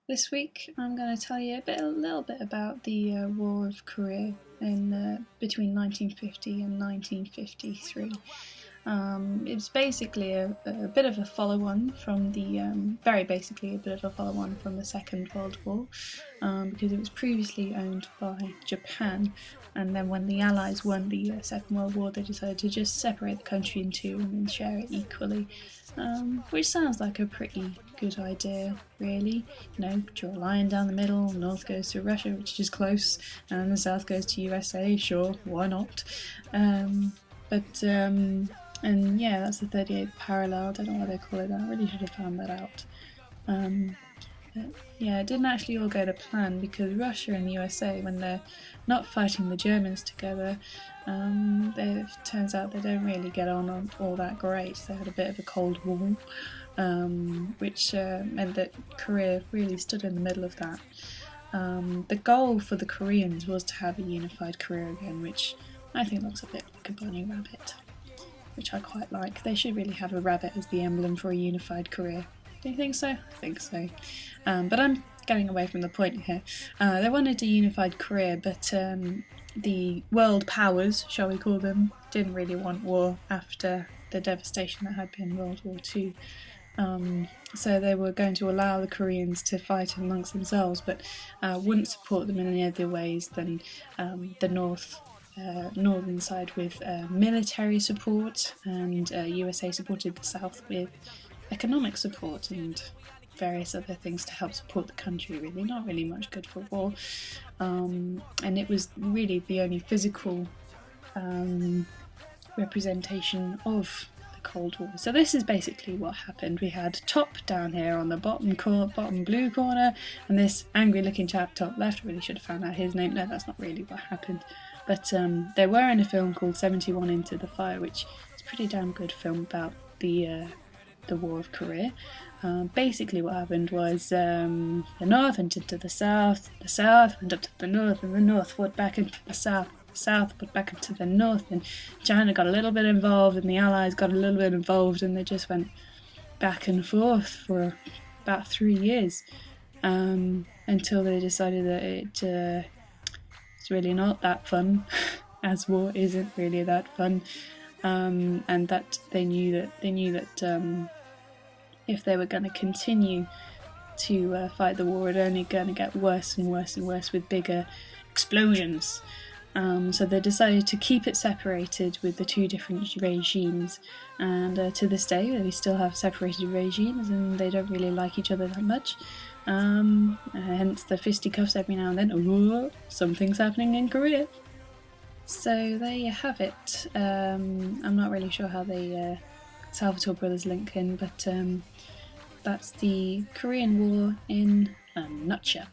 This week I'm going to tell you a little bit about the War of Korea in between 1950 and 1953. It's basically a bit of a follow-on from very basically a bit of a follow-on from the Second World War, because it was previously owned by Japan, and then when the Allies won the Second World War, they decided to just separate the country in two and then share it equally, which sounds like a pretty good idea, really. Draw a line down the middle, north goes to Russia, which is close, and the south goes to USA, sure, why not? And yeah, that's the 38th parallel. I don't know why they call it that. I really should have found that out. Yeah, it didn't actually all go to plan, because Russia and the USA, when they're not fighting the Germans together, it turns out they don't really get on all that great. They had a bit of a Cold War, which meant that Korea really stood in the middle of that. The goal for the Koreans was to have a unified Korea again, which I think looks a bit like a bunny rabbit, which I quite like. They should really have a rabbit as the emblem for a unified Korea. Do you think so? I think so. But I'm getting away from the point here. They wanted a unified Korea, but the world powers, shall we call them, didn't really want war after the devastation that had been World War II. So they were going to allow the Koreans to fight amongst themselves, but wouldn't support them in any other ways than the northern side with military support, and USA supported the South with economic support and various other things to help support the country. Really, not really much good for war, and it was really the only physical representation of the Cold War. So this is basically what happened. We had T.O.P down here on the bottom blue corner, and this angry looking chap top left. Really should have found out his name. No, that's not really what happened. But they were in a film called 71 Into the Fire, which is a pretty damn good film about the War of Korea. Basically what happened was the North went into the South went up to the North, and the North went back into the South went back into the North, and China got a little bit involved, and the Allies got a little bit involved, and they just went back and forth for about 3 years, until they decided that it's really not that fun, as war isn't really that fun, and that they knew that if they were going to continue to fight the war, it only going to get worse and worse and worse with bigger explosions. So they decided to keep it separated with the two different regimes, and to this day we still have separated regimes, and they don't really like each other that much. Hence the fisticuffs every now and then. Ooh, something's happening in Korea. So there you have it. I'm not really sure how they Salvatore brothers link in, but that's the Korean War in a nutshell.